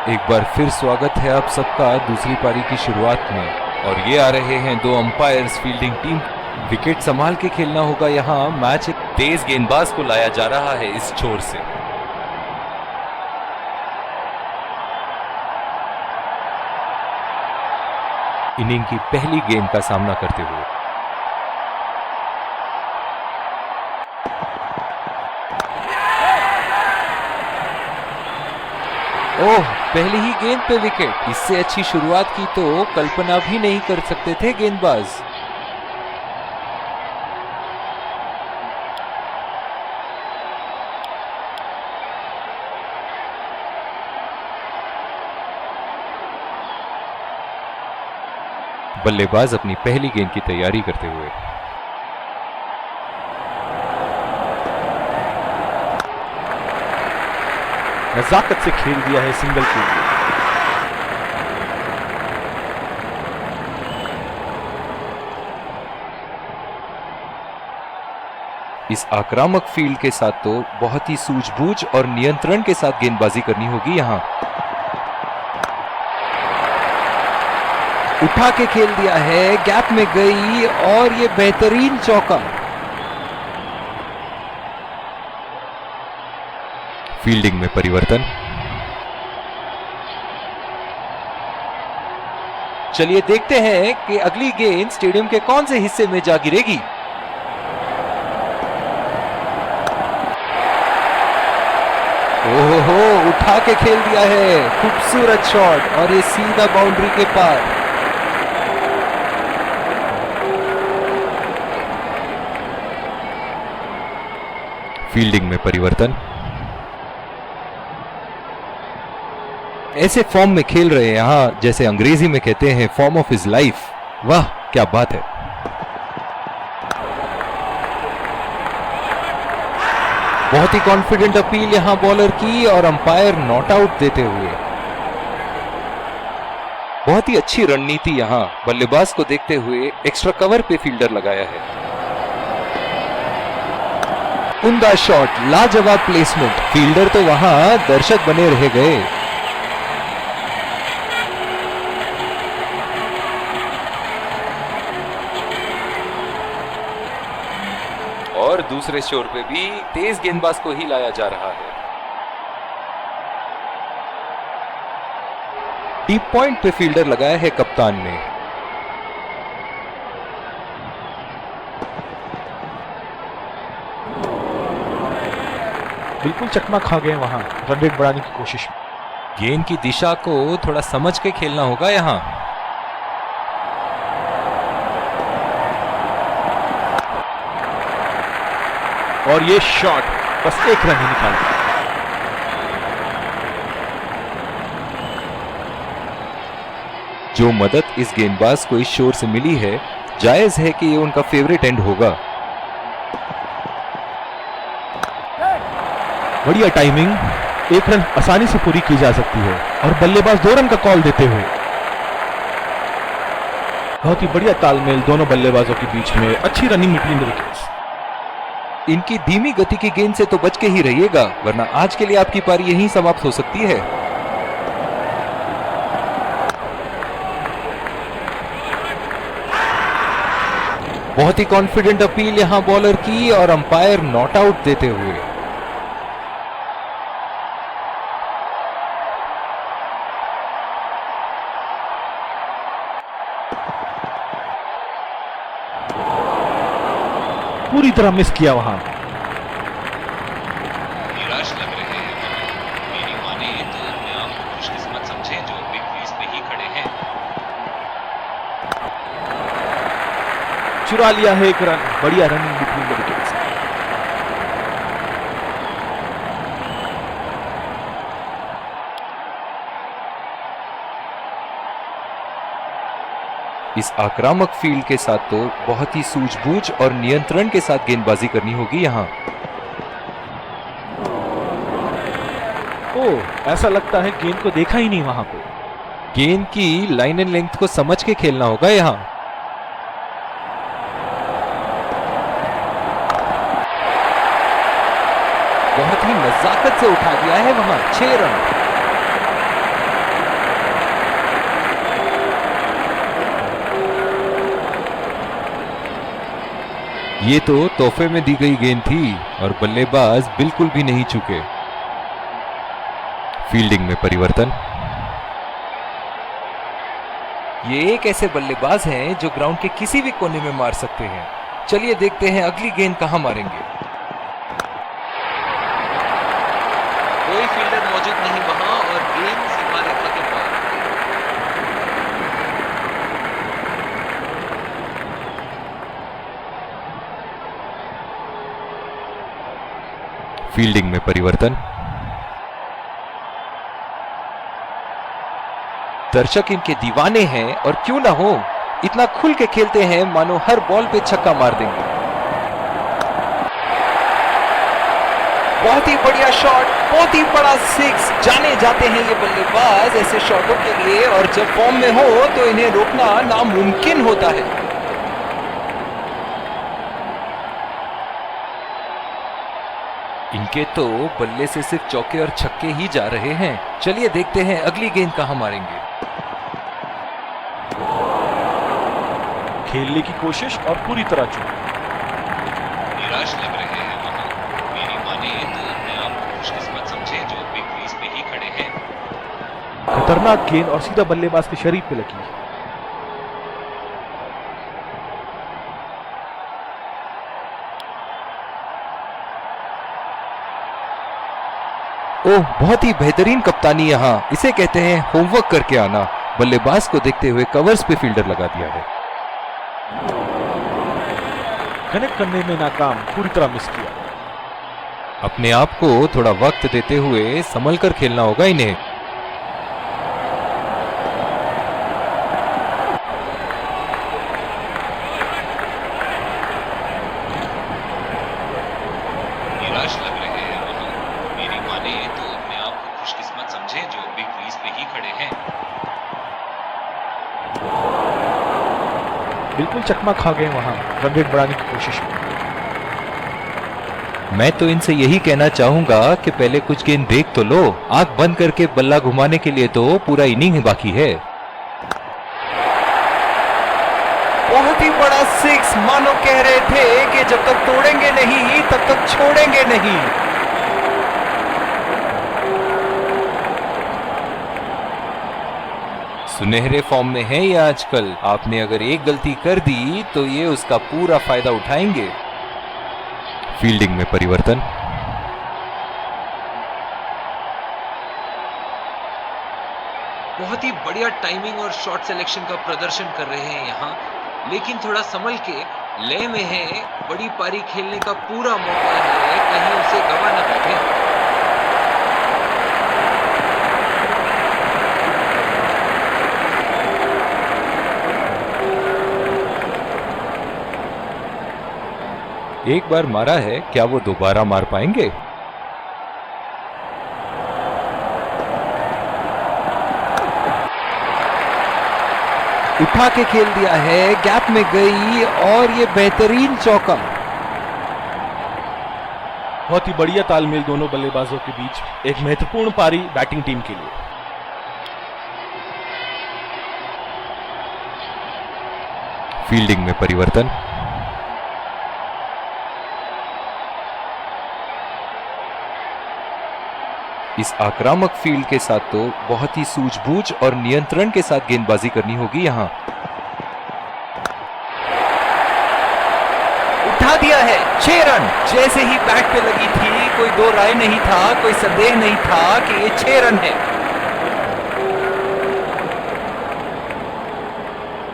एक बार फिर स्वागत है आप सबका दूसरी पारी की शुरुआत में। और ये आ रहे हैं दो अंपायर्स फील्डिंग टीम। विकेट संभाल के खेलना होगा यहाँ। मैच एक तेज गेंदबाज को लाया जा रहा है इस छोर से। इनिंग की पहली गेंद का सामना करते हुए ओह, पहली ही गेंद पे विकेट। इससे अच्छी शुरुआत की तो कल्पना भी नहीं कर सकते थे गेंदबाज। बल्लेबाज अपनी पहली गेंद की तैयारी करते हुए नजाकत से खेल दिया है सिंगल को। इस आक्रामक फील्ड के साथ तो बहुत ही सूझबूझ और नियंत्रण के साथ गेंदबाजी करनी होगी यहां। उठा के खेल दिया है, गैप में गई और ये बेहतरीन चौका। फील्डिंग में परिवर्तन। चलिए देखते हैं कि अगली गेंद स्टेडियम के कौन से हिस्से में जा गिरेगी। ओहो, उठा के खेल दिया है, खूबसूरत शॉट और ये सीधा बाउंड्री के पार। फील्डिंग में परिवर्तन। ऐसे फॉर्म में खेल रहे हैं यहां, जैसे अंग्रेजी में कहते हैं फॉर्म ऑफ हिज लाइफ। वाह क्या बात है। बहुत ही कॉन्फिडेंट अपील यहां बॉलर की और अंपायर नॉट आउट देते हुए। बहुत ही अच्छी रणनीति यहां बल्लेबाज को देखते हुए एक्स्ट्रा कवर पे फील्डर लगाया है। उम्दा शॉट, लाजवाब प्लेसमेंट। फील्डर तो वहां दर्शक बने रह गए। और दूसरे शोर पे भी तेज गेंदबाज को ही लाया जा रहा है। डीप पॉइंट पे फील्डर लगाया है कप्तान ने। बिल्कुल चकमा खा गए वहां रन रेट बढ़ाने की कोशिश में। गेंद की दिशा को थोड़ा समझ के खेलना होगा यहां। और ये शॉट बस एक रन ही निकाला। जो मदद इस गेंदबाज को इस शोर से मिली है, जायज है कि ये उनका फेवरेट एंड होगा। बढ़िया टाइमिंग, एक रन आसानी से पूरी की जा सकती है और बल्लेबाज 2 रन का कॉल देते हुए। बहुत ही बढ़िया तालमेल दोनों बल्लेबाजों के बीच में, अच्छी रनिंग बिटवीन द विकेट्स। इनकी धीमी गति की गेंद से तो बच के ही रहिएगा, वरना आज के लिए आपकी पारी यहीं समाप्त हो सकती है। बहुत ही कॉन्फिडेंट अपील यहां बॉलर की और अंपायर नॉट आउट देते हुए। पूरी तरह मिस किया वहां। निराश लग रहे हैं, मेरी माने तो अपने आप को खुशकिस्मत समझें जो बिग क्रीज पे ही खड़े हैं। चुरा लिया है एक रन, बढ़िया रनिंग बिटवीन द विकेट्स। इस आक्रामक फील्ड के साथ तो बहुत ही सूझबूझ और नियंत्रण के साथ गेंदबाजी करनी होगी यहां। ओह, ऐसा लगता है गेंद को देखा ही नहीं वहां पे। गेंद की लाइन एंड लेंथ को समझ के खेलना होगा यहां। बहुत ही नजाकत से उठा दिया है वहां। 6 रन। ये तो तोहफे में दी गई गेंद थी और बल्लेबाज बिल्कुल भी नहीं चुके। फील्डिंग में परिवर्तन। ये एक ऐसे बल्लेबाज हैं जो ग्राउंड के किसी भी कोने में मार सकते हैं। चलिए देखते हैं अगली गेंद कहां मारेंगे। कोई फील्डर मौजूद नहीं वहां और गेंद सीमा रेखा के पार। फील्डिंग में परिवर्तन। दर्शक इनके दीवाने हैं और क्यों ना हो, इतना खुल के खेलते हैं मानो हर बॉल पे छक्का मार देंगे। बहुत ही बढ़िया शॉट, बहुत ही बड़ा सिक्स। जाने जाते हैं ये बल्लेबाज ऐसे शॉटों के लिए और जब फॉर्म में हो तो इन्हें रोकना नामुमकिन होता है। इनके तो बल्ले से सिर्फ चौके और छक्के ही जा रहे हैं। चलिए देखते हैं अगली गेंद कहां मारेंगे। खेलने की कोशिश और पूरी तरह चूक। निराश लग रहे हैं वहां। मेरी माने तो अपने आप को खुशकिस्मत समझे जो बिग क्रीज पे ही खड़े हैं। खतरनाक गेंद और सीधा बल्लेबाज के शरीर पे लगी। ओह, बहुत ही बेहतरीन कप्तानी यहाँ। इसे कहते हैं होमवर्क करके आना। बल्लेबाज को देखते हुए कवर्स पे फील्डर लगा दिया है। कनेक्ट करने में नाकाम, पूरी तरह मिस किया। अपने आप को थोड़ा वक्त देते हुए संभल कर खेलना होगा इन्हें। निराश लग रहे हैं वहां। मेरी माने तो अपने आप को खुशकिस्मत समझे जो बिग क्रीज पे ही खड़े हैं। बिल्कुल चकमा खा गए वहां रन रेट बढ़ाने की कोशिश में। मैं तो इनसे यही कहना चाहूंगा कि पहले कुछ गेंद देख तो लो। आंख बंद करके बल्ला घुमाने के लिए तो पूरा इनिंग ही बाकी है। बहुत ही बड़ा सिक्स। मानो कह रहे थे कि जब तक तोड़ेंगे नहीं तब तक छोड़ेंगे नहीं। सुनहरे फॉर्म में है ये आजकल। आपने अगर एक गलती कर दी तो ये उसका पूरा फायदा उठाएंगे। फील्डिंग में परिवर्तन। बहुत ही बढ़िया टाइमिंग और शॉट सिलेक्शन का प्रदर्शन कर रहे हैं यहाँ, लेकिन थोड़ा संभल के लय में है। बड़ी पारी खेलने का पूरा मौका है, कहीं उसे गवा ना बैठे। एक बार मारा है, क्या वो दोबारा मार पाएंगे? उठा के खेल दिया है, गैप में गई और ये बेहतरीन चौका। बहुत ही बढ़िया तालमेल दोनों बल्लेबाजों के बीच। एक महत्वपूर्ण पारी बैटिंग टीम के लिए। फील्डिंग में परिवर्तन। इस आक्रामक फील्ड के साथ तो बहुत ही सूझबूझ और नियंत्रण के साथ गेंदबाजी करनी होगी यहां। उठा दिया है, 6 रन। जैसे ही बैट पे लगी थी कोई दो राय नहीं था, कोई संदेह नहीं था कि ये 6 रन है।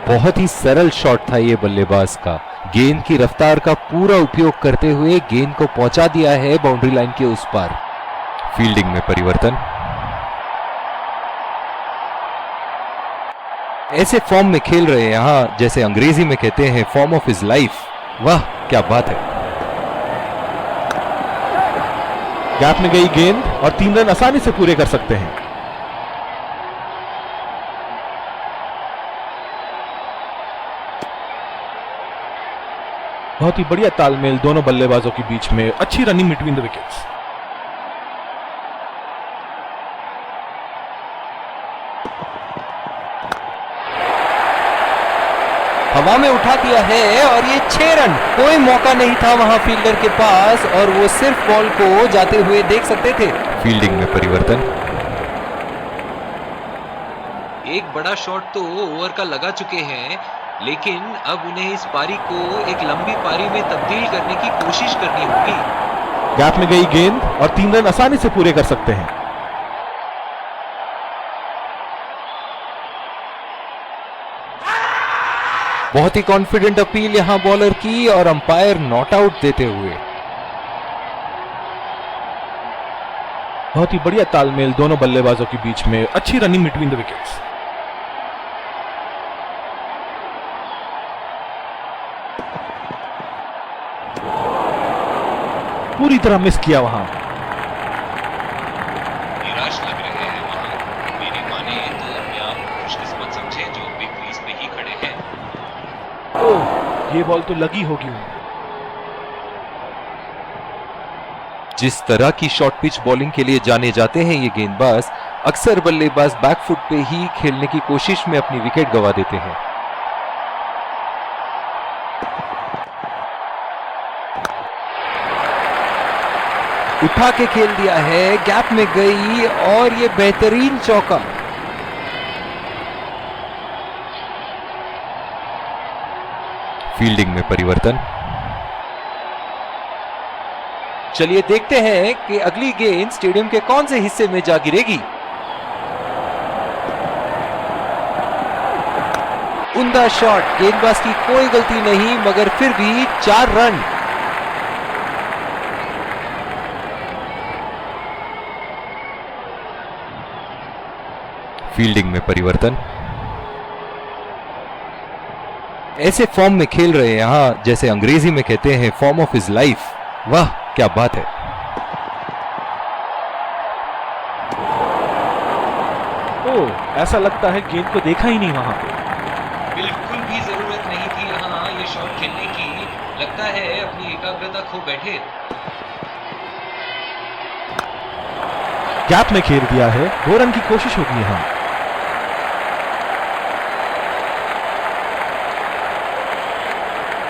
बहुत ही सरल शॉट था ये बल्लेबाज का। गेंद की रफ्तार का पूरा उपयोग करते हुए गेंद को पहुंचा दिया है बाउंड्री लाइन के उस पार। फील्डिंग में परिवर्तन। ऐसे फॉर्म में खेल रहे हैं यहां, जैसे अंग्रेजी में कहते हैं फॉर्म ऑफ हिज लाइफ। वाह क्या बात है। गैप में गई गेंद और 3 रन आसानी से पूरे कर सकते हैं। बहुत ही बढ़िया तालमेल दोनों बल्लेबाजों के बीच में। अच्छी रनिंग बिटवीन द विकेट्स। हवा में उठा दिया है और ये 6 रन। कोई मौका नहीं था वहां फील्डर के पास और वो सिर्फ बॉल को जाते हुए देख सकते थे। फील्डिंग में परिवर्तन। एक बड़ा शॉट तो ओवर का लगा चुके हैं, लेकिन अब उन्हें इस पारी को एक लंबी पारी में तब्दील करने की कोशिश करनी होगी। गैप में गई गेंद और 3 रन आसानी से पूरे कर सकते हैं। बहुत ही कॉन्फिडेंट अपील यहां बॉलर की और अंपायर नॉट आउट देते हुए। बहुत ही बढ़िया तालमेल दोनों बल्लेबाजों के बीच में, अच्छी रनिंग बिटवीन द विकेट्स। पूरी तरह मिस किया वहां। निराश लग रहे हैं वहां। मेरी माने तो अपने आप को खुशकिस्मत समझे जो बिग क्रीज पे ही खड़े हैं। ओह, ये बॉल तो लगी होगी उन्हें। जिस तरह की शॉर्ट पिच बॉलिंग के लिए जाने जाते हैं ये गेंदबाज, अक्सर बल्लेबाज बैकफुट पे ही खेलने की कोशिश में अपनी विकेट गंवा देते हैं। उठा के खेल दिया है, गैप में गई और ये बेहतरीन चौका। फील्डिंग में परिवर्तन। चलिए देखते हैं कि अगली गेंद स्टेडियम के कौन से हिस्से में जा गिरेगी। उम्दा शॉट, गेंदबाज की कोई गलती नहीं, मगर फिर भी 4 रन। फील्डिंग में परिवर्तन। ऐसे फॉर्म में खेल रहे हैं यहां, जैसे अंग्रेजी में कहते हैं फॉर्म ऑफ हिज लाइफ। वाह क्या बात है। ओह, ऐसा लगता है गेंद को देखा ही नहीं वहां पे। बिल्कुल भी जरूरत नहीं थी यहाँ ये शॉट खेलने की। लगता है अपनी एकाग्रता खो बैठे। गैप में खेल दिया है, 2 रन की कोशिश होगी यहां।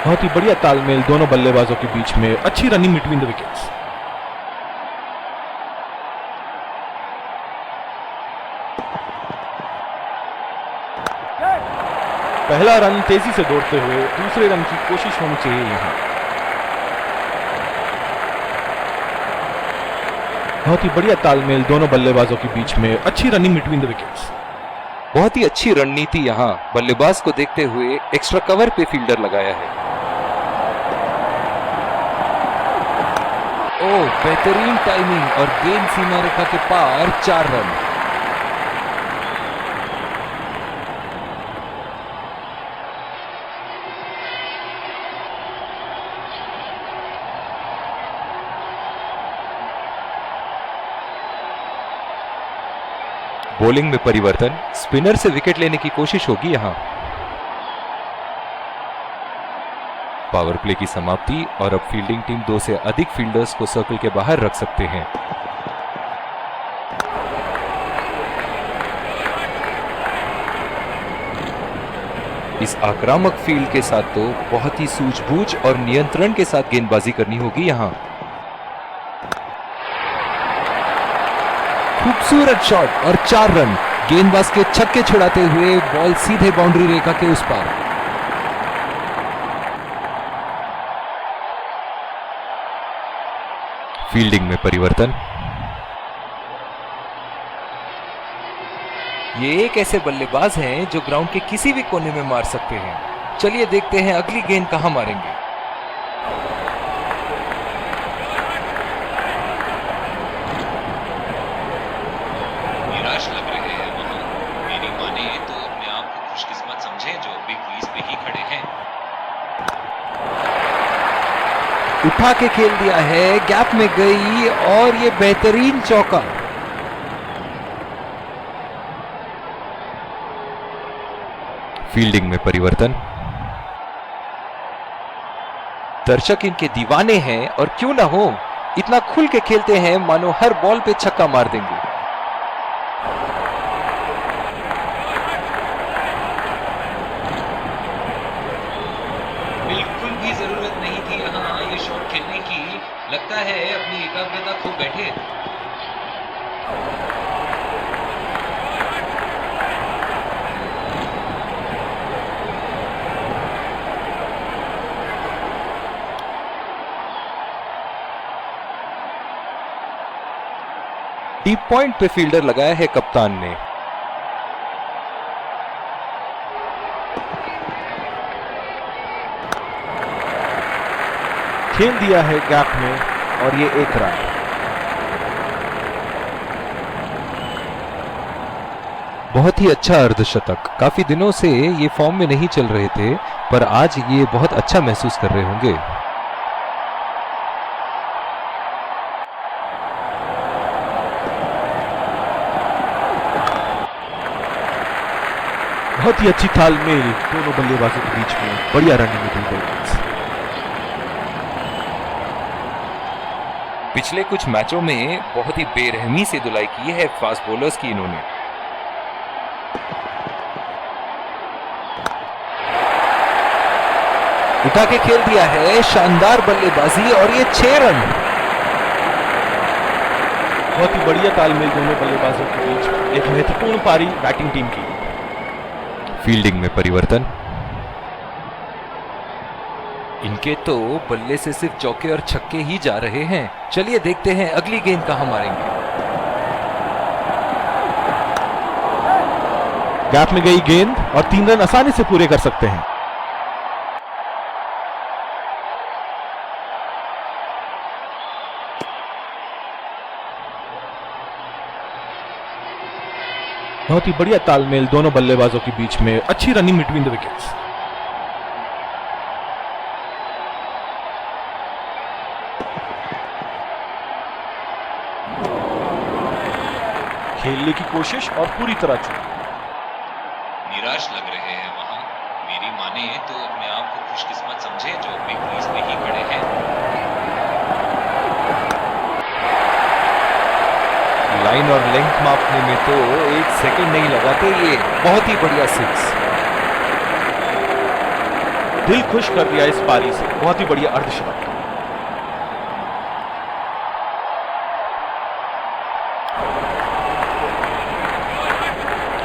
बहुत ही बढ़िया तालमेल दोनों बल्लेबाजों के बीच में, अच्छी रनिंग बिटवीन द विकेट्स। पहला रन तेजी से दौड़ते हुए, दूसरे रन की कोशिश होनी चाहिए यहां। बहुत ही बढ़िया तालमेल दोनों बल्लेबाजों के बीच में, अच्छी रनिंग बिटवीन द विकेट्स। बहुत ही अच्छी रणनीति यहां बल्लेबाज को देखते हुए एक्स्ट्रा कवर पे फील्डर लगाया है। ओह, बेहतरीन टाइमिंग और गेंद सीमा रेखा के पार, 4 रन। बॉलिंग में परिवर्तन, स्पिनर से विकेट लेने की कोशिश होगी यहां। पावर प्ले की समाप्ति और अब फील्डिंग टीम 2 से अधिक फील्डर्स को सर्कल के बाहर रख सकते हैं। इस आक्रामक फील्ड के साथ तो बहुत ही सूझबूझ और नियंत्रण के साथ गेंदबाजी करनी होगी यहां। खूबसूरत शॉट और 4 रन। गेंदबाज के छक्के छुड़ाते हुए बॉल सीधे बाउंड्री रेखा के उस पार। फील्डिंग में परिवर्तन। ये एक ऐसे बल्लेबाज हैं जो ग्राउंड के किसी भी कोने में मार सकते हैं। चलिए देखते हैं अगली गेंद कहां मारेंगे। निराश लग रहे हैं वहां। मेरी माने तो अपने आप को खुशकिस्मत समझे जो बिग क्रीज पे ही खड़े हैं। उठा के खेल दिया है, गैप में गई और ये बेहतरीन चौका। फील्डिंग में परिवर्तन। दर्शक इनके दीवाने हैं और क्यों ना हो, इतना खुल के खेलते हैं मानो हर बॉल पे छक्का मार देंगे। लगता है अपनी एकाग्रता खो बैठे। डीप पॉइंट पे फील्डर लगाया है कप्तान ने। खेल दिया है गैप में और ये 1 रन। बहुत ही अच्छा अर्धशतक। काफी दिनों से ये फॉर्म में नहीं चल रहे थे, पर आज ये बहुत अच्छा महसूस कर रहे होंगे। बहुत ही अच्छी तालमेल दोनों बल्लेबाजों के बीच में, बढ़िया रनिंग में। पिछले कुछ मैचों में बहुत ही बेरहमी से धुलाई की है फास्ट बॉलर्स की इन्होंने। उठा के खेल दिया है, शानदार बल्लेबाजी और ये 6 रन। बहुत ही बढ़िया तालमेल दोनों बल्लेबाजों के बीच, एक महत्वपूर्ण पारी बैटिंग टीम की। फील्डिंग में परिवर्तन। इनके तो बल्ले से सिर्फ चौके और छक्के ही जा रहे हैं। चलिए देखते हैं अगली गेंद कहां मारेंगे। गैप में गई गेंद और 3 रन आसानी से पूरे कर सकते हैं। बहुत ही बढ़िया तालमेल दोनों बल्लेबाजों के बीच में, अच्छी रनिंग बिटवीन द विकेट्स। खेलने की कोशिश और पूरी तरह चूक। निराश लग रहे हैं वहां। मेरी माने तो अपने आप को खुशकिस्मत समझे जो अपनी क्रीज में ही खड़े हैं। लाइन और लेंथ मापने में तो 1 सेकंड नहीं लगाते ये। बहुत ही बढ़िया 6। दिल खुश कर दिया इस पारी से, बहुत ही बढ़िया अर्धशतक।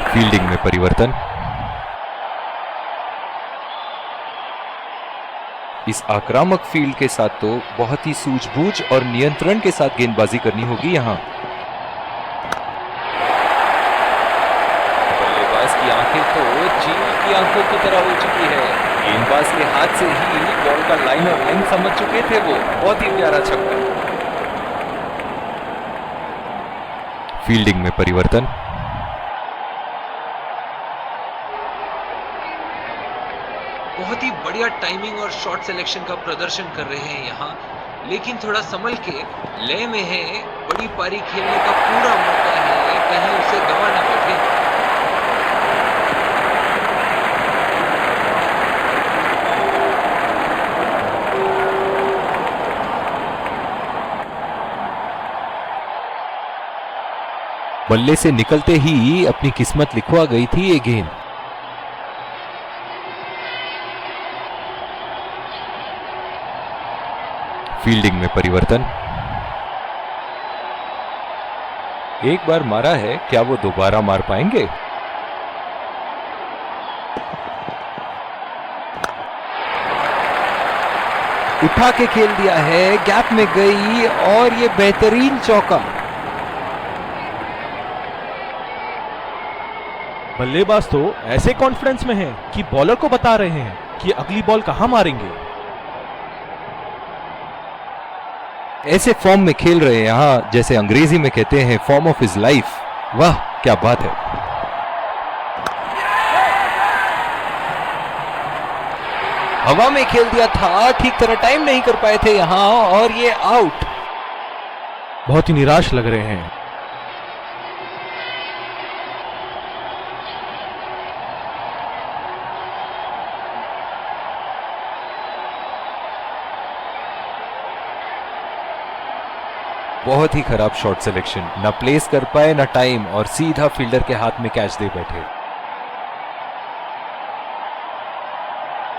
फील्डिंग में परिवर्तन। इस आक्रामक फील्ड के साथ तो बहुत ही सूझबूझ और नियंत्रण के साथ गेंदबाजी करनी होगी यहां। बल्लेबाज की आंखें तो चील की आंखों की तरह हो चुकी है। गेंदबाज के हाथ से ही बॉल का लाइन और लेंथ समझ चुके थे वो। बहुत ही प्यारा छक्का। फील्डिंग में परिवर्तन। बहुत ही बढ़िया टाइमिंग और शॉट सिलेक्शन का प्रदर्शन कर रहे हैं यहाँ, लेकिन थोड़ा संभल के लय में है। बड़ी पारी खेलने का पूरा मौका है, कहीं उसे गंवा ना बैठे। बल्ले से निकलते ही अपनी किस्मत लिखवा गई थी ये गेंद। फील्डिंग में परिवर्तन। एक बार मारा है, क्या वो दोबारा मार पाएंगे? उठा के खेल दिया है, गैप में गई और ये बेहतरीन चौका। बल्लेबाज तो ऐसे कॉन्फिडेंस में हैं कि बॉलर को बता रहे हैं कि अगली बॉल कहां मारेंगे। ऐसे फॉर्म में खेल रहे हैं यहां, जैसे अंग्रेजी में कहते हैं फॉर्म ऑफ हिज लाइफ। वाह क्या बात है। हवा में खेल दिया था, ठीक तरह टाइम नहीं कर पाए थे यहां और ये आउट। बहुत ही निराश लग रहे हैं। बहुत ही खराब शॉट सिलेक्शन, ना प्लेस कर पाए ना टाइम, और सीधा फील्डर के हाथ में कैच दे बैठे।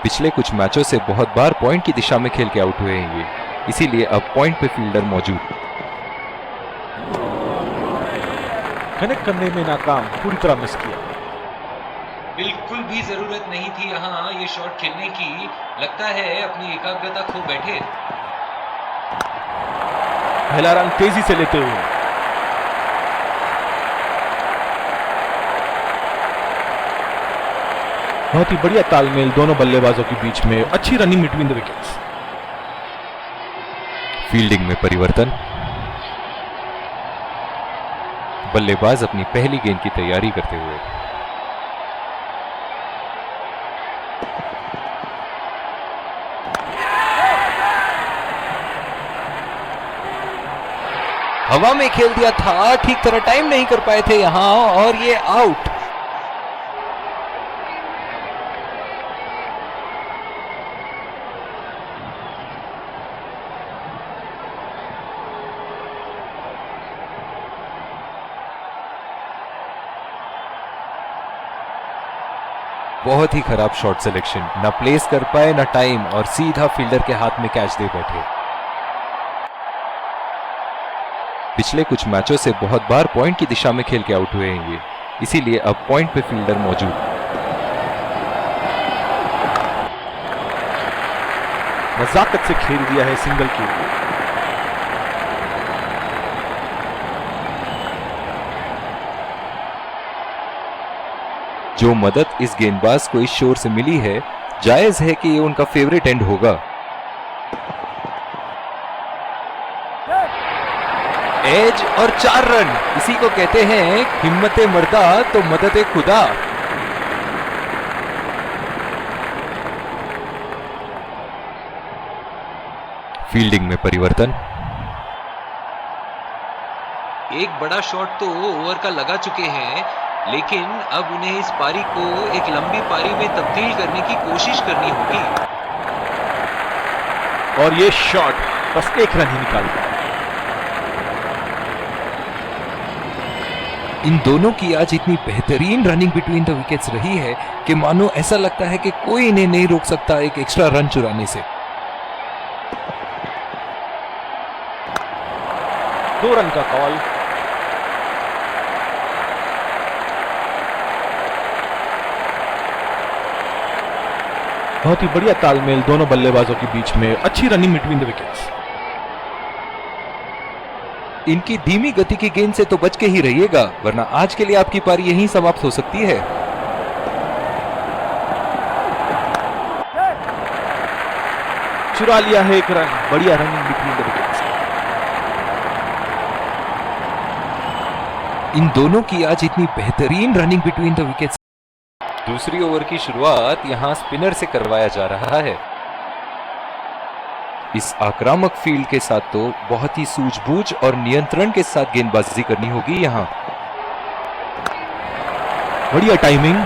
पिछले कुछ मैचों से बहुत बार पॉइंट की दिशा में खेल के आउट हुए हैं ये। इसीलिए अब पॉइंट पे फील्डर मौजूद। कनेक्ट करने में नाकाम, पूरी तरह मिस किया। बिल्कुल भी जरूरत नहीं थी यहाँ ये शॉट खेलने की। लगता है अपनी एकाग्रता खो बैठे। पहला रन तेजी से लेते हुए बहुत ही बढ़िया तालमेल दोनों बल्लेबाजों के बीच में, अच्छी running between the wickets. Fielding में परिवर्तन। बल्लेबाज अपनी पहली गेंद की तैयारी करते हुए। हवा में खेल दिया था, ठीक तरह टाइम नहीं कर पाए थे यहां और ये आउट। बहुत ही खराब शॉट सिलेक्शन, ना प्लेस कर पाए ना टाइम, और सीधा फील्डर के हाथ में कैच दे बैठे। पिछले कुछ मैचों से बहुत बार पॉइंट की दिशा में खेल के आउट हुए हैं ये, इसीलिए अब पॉइंट पे फील्डर मौजूद। नजाकत से खेल दिया है सिंगल की। जो मदद इस गेंदबाज को इस शोर से मिली है, जायज है कि ये उनका फेवरेट एंड होगा। एज और 4 रन, इसी को कहते हैं हिम्मते मर्दा तो मदद खुदा। फील्डिंग में परिवर्तन। एक बड़ा शॉट तो ओवर का लगा चुके हैं, लेकिन अब उन्हें इस पारी को एक लंबी पारी में तब्दील करने की कोशिश करनी होगी। और ये शॉट बस एक रन ही निकालता। इन दोनों की आज इतनी बेहतरीन रनिंग बिटवीन द विकेट्स रही है कि मानो ऐसा लगता है कि कोई इन्हें नहीं रोक सकता एक एक्स्ट्रा रन चुराने से। 2 रन का कॉल। बहुत ही बढ़िया तालमेल दोनों बल्लेबाजों के बीच में, अच्छी रनिंग बिटवीन द विकेट्स। इनकी धीमी गति की गेंद से तो बच के ही रहिएगा, वरना आज के लिए आपकी पारी यहीं समाप्त हो सकती है। चुरा लिया है 1 रन, बढ़िया रनिंग बिटवीन द विकेट्स। इन दोनों की आज इतनी बेहतरीन रनिंग बिटवीन द विकेट्स। दूसरी ओवर की शुरुआत यहां स्पिनर से करवाया जा रहा है। इस आक्रामक फील्ड के साथ तो बहुत ही सूझबूझ और नियंत्रण के साथ गेंदबाजी करनी होगी यहां। बढ़िया टाइमिंग,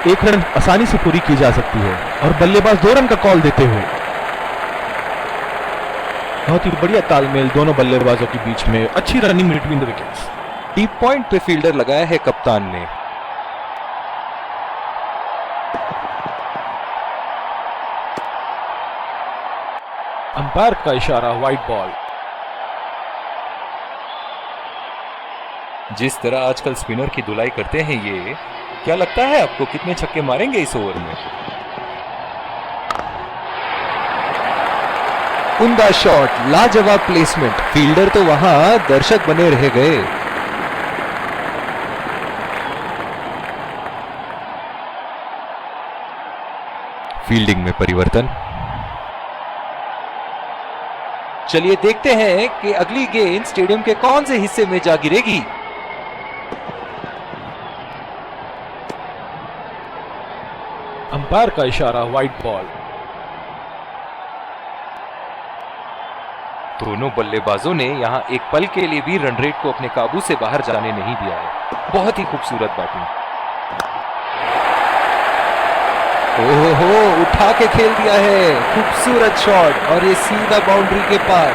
1 रन आसानी से पूरी की जा सकती है और बल्लेबाज 2 रन का कॉल देते हुए। बहुत ही बढ़िया तालमेल दोनों बल्लेबाजों के बीच में, अच्छी running between the wickets. Deep point पे फील्डर लगाया है कप्तान ने। अंपायर का इशारा, वाइड बॉल। जिस तरह आजकल स्पिनर की धुलाई करते हैं ये, क्या लगता है आपको कितने छक्के मारेंगे इस ओवर में? उम्दा शॉट, लाजवाब प्लेसमेंट, फील्डर तो वहां दर्शक बने रह गए। फील्डिंग में परिवर्तन। चलिए देखते हैं कि अगली गेंद स्टेडियम के कौन से हिस्से में जा गिरेगी। अंपायर का इशारा, वाइड बॉल। दोनों बल्लेबाजों ने यहां एक पल के लिए भी रन रेट को अपने काबू से बाहर जाने नहीं दिया है। बहुत ही खूबसूरत बैटिंग। ओहो, उठा के खेल दिया है, खूबसूरत शॉट, और ये सीधा बाउंड्री के पार।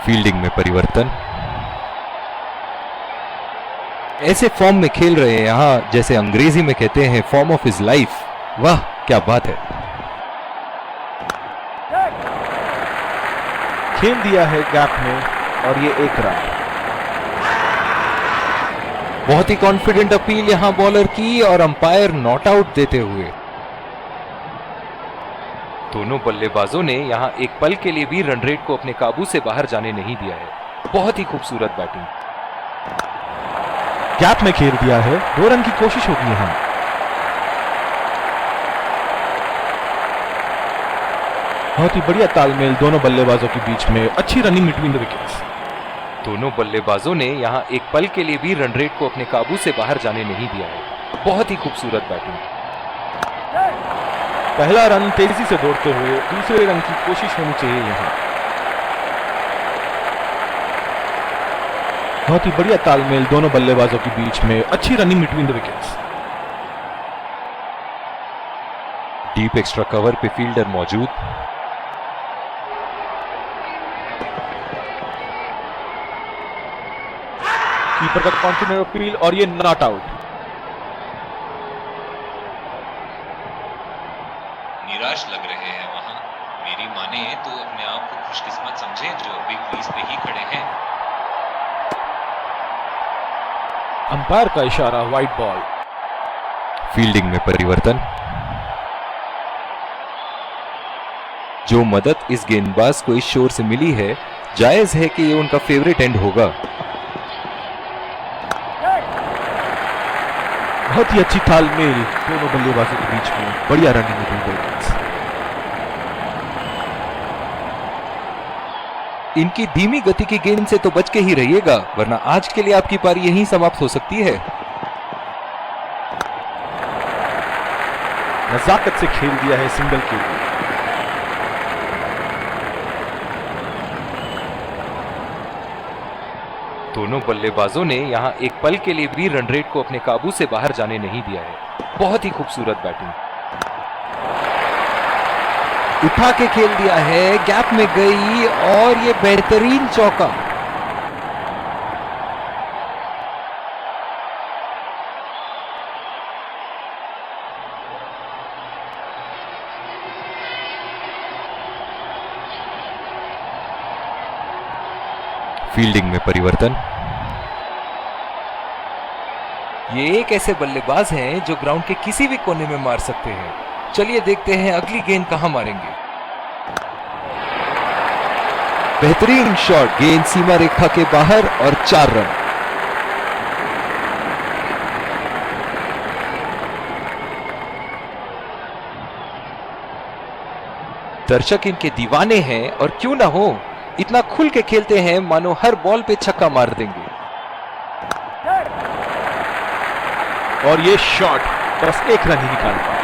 फील्डिंग में परिवर्तन। ऐसे फॉर्म में खेल रहे हैं यहाँ, जैसे अंग्रेजी में कहते हैं फॉर्म ऑफ हिज लाइफ। वाह क्या बात है। खेल दिया है गैप में और ये 1 रन। बहुत ही कॉन्फिडेंट अपील यहाँ बॉलर की और अंपायर नॉट आउट देते हुए। दोनों बल्लेबाजों ने यहाँ एक पल के लिए भी रन रेट को अपने काबू से बाहर जाने नहीं दिया है। बहुत ही खूबसूरत बैटिंग। गैप में खेल दिया है, 2 रन की कोशिश होगी यहां। बहुत ही बढ़िया तालमेल दोनों बल्लेबाजों के बीच में, अच्छी रनिंग बिटवीन द विकेट्स। दोनों बल्लेबाजों ने यहाँ एक पल के लिए भी रन रेट को अपने काबू से बाहर जाने नहीं दिया है। बहुत ही खूबसूरत बैटिंग। पहला रन तेजी से दौड़ते हुए, दूसरे रन की कोशिश होनी चाहिए यहां। बहुत ही बढ़िया तालमेल दोनों बल्लेबाजों के बीच में, अच्छी running between the wickets. Deep extra cover पे फील्डर मौजूद। कीपर का कॉन्फिडेंट अपील और ये नॉट आउट। निराश लग रहे हैं वहां। मेरी माने तो अपने आप को खुशकिस्मत समझे जो अभी क्रीज पे ही खड़े हैं। अंपायर का इशारा, वाइड बॉल। फील्डिंग में परिवर्तन। जो मदद इस गेंदबाज को इस शोर से मिली है, जायज है कि ये उनका फेवरेट एंड होगा। बहुत ही अच्छी तालमेल दोनों बल्लेबाजों के बीच में, बढ़िया रनिंग बिटवीन द विकेट्स। इनकी धीमी गति की गेंद से तो बच के ही रहिएगा, वरना आज के लिए आपकी पारी यहीं समाप्त हो सकती है। नजाकत से खेल दिया है सिंगल के लिए। दोनों बल्लेबाजों ने यहां एक पल के लिए भी रन रेट को अपने काबू से बाहर जाने नहीं दिया है। बहुत ही खूबसूरत बैटिंग। उठा के खेल दिया है, गैप में गई और ये बेहतरीन चौका। फील्डिंग में परिवर्तन। ये एक ऐसे बल्लेबाज हैं जो ग्राउंड के किसी भी कोने में मार सकते हैं। चलिए देखते हैं अगली गेंद कहां मारेंगे। बेहतरीन शॉट, गेंद सीमा रेखा के बाहर और 4 रन। दर्शक इनके दीवाने हैं और क्यों ना हो, इतना खुल के खेलते हैं मानो हर बॉल पे छक्का मार देंगे। और ये शॉट बस 1 रन ही निकाल पाया।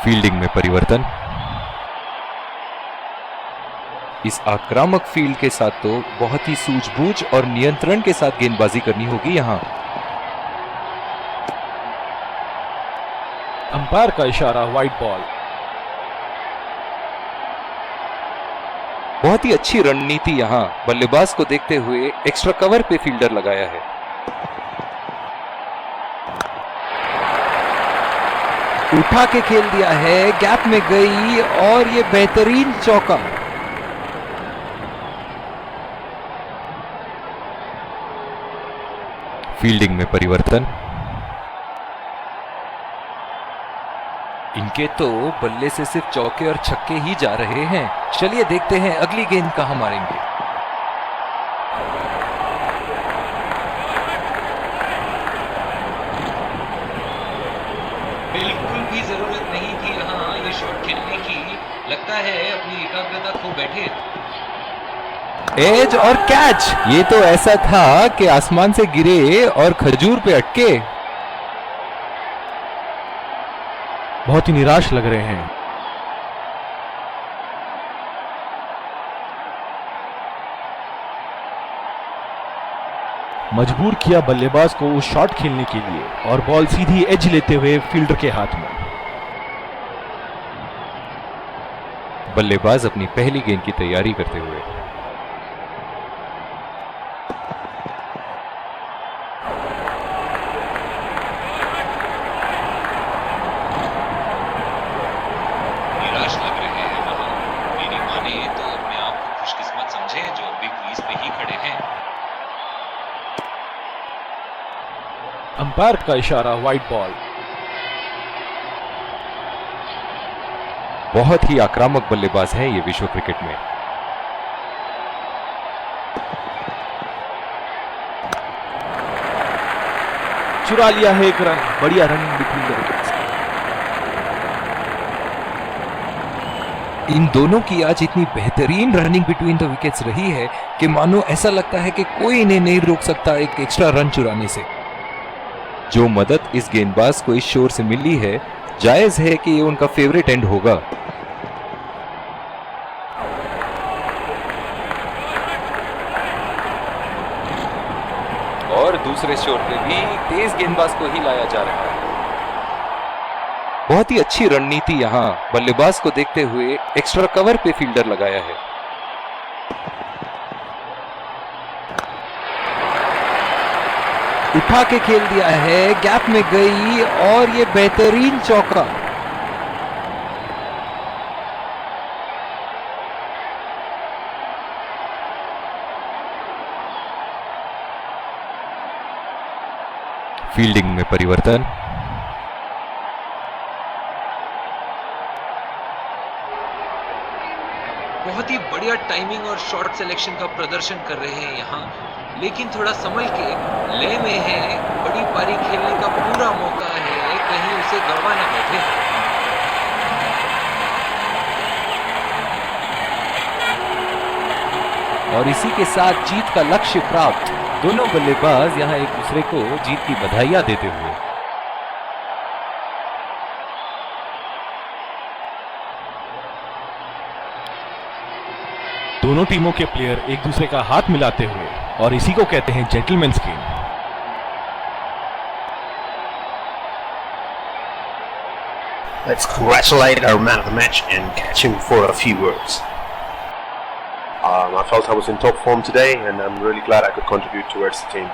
फील्डिंग में परिवर्तन। इस आक्रामक फील्ड के साथ तो बहुत ही सूझबूझ और नियंत्रण के साथ गेंदबाजी करनी होगी यहां। अंपायर का इशारा, वाइड बॉल। बहुत ही अच्छी रणनीति यहां बल्लेबाज को देखते हुए एक्स्ट्रा कवर पे फील्डर लगाया है। उठा के खेल दिया है, गैप में गई और ये बेहतरीन चौका। फील्डिंग में परिवर्तन। इनके तो बल्ले से सिर्फ चौके और छक्के ही जा रहे हैं। चलिए देखते हैं अगली गेंद कहां मारेंगे। बिल्कुल भी जरूरत नहीं थी यहाँ ये शॉट खेलने की। लगता है अपनी एकाग्रता खो बैठे। एज और कैच, ये तो ऐसा था कि आसमान से गिरे और खजूर पे अटके। बहुत ही निराश लग रहे हैं। मजबूर किया बल्लेबाज को उस शॉट खेलने के लिए और बॉल सीधी एज लेते हुए फील्डर के हाथ में। बल्लेबाज अपनी पहली गेंद की तैयारी करते हुए। निराश लग रहे हैं वहां। मेरी माने तो अपने आप को खुशकिस्मत समझें जो अभी क्रीज पे ही खड़े हैं। अंपायर का इशारा, वाइड बॉल। बहुत ही आक्रामक बल्लेबाज हैं ये विश्व क्रिकेट में। चुरा लिया है एक रन। बढ़िया रनिंग बिटवीन द विकेट्स। इन दोनों की आज इतनी बेहतरीन रनिंग बिटवीन द विकेट्स रही है कि मानो ऐसा लगता है कि कोई इन्हें नहीं रोक सकता एक एक्स्ट्रा रन चुराने से। जो मदद इस गेंदबाज को इस शोर से मिली है, जायज है कि ये उनका फेवरेट एंड होगा। और दूसरे शोर पे भी तेज गेंदबाज को ही लाया जा रहा है। बहुत ही अच्छी रणनीति यहां बल्लेबाज को देखते हुए एक्स्ट्रा कवर पे फील्डर लगाया है। उठा के खेल दिया है, गैप में गई और ये बेहतरीन चौका। फील्डिंग में परिवर्तन। बहुत ही बढ़िया टाइमिंग और शॉट सिलेक्शन का प्रदर्शन कर रहे हैं यहाँ, लेकिन थोड़ा संभल के लय में है। बड़ी पारी खेलने का पूरा मौका है, कहीं उसे गंवा ना बैठे। और इसी के साथ जीत का लक्ष्य प्राप्त। दोनों बल्लेबाज यहां एक दूसरे को जीत की बधाइयां देते हुए। दोनों टीमों के प्लेयर एक दूसरे का हाथ मिलाते हुए, और इसी को कहते हैं gentleman's game. Let's congratulate our man of the match and catch him for a few words. I felt I was in top form today and I'm really glad I could contribute towards the team.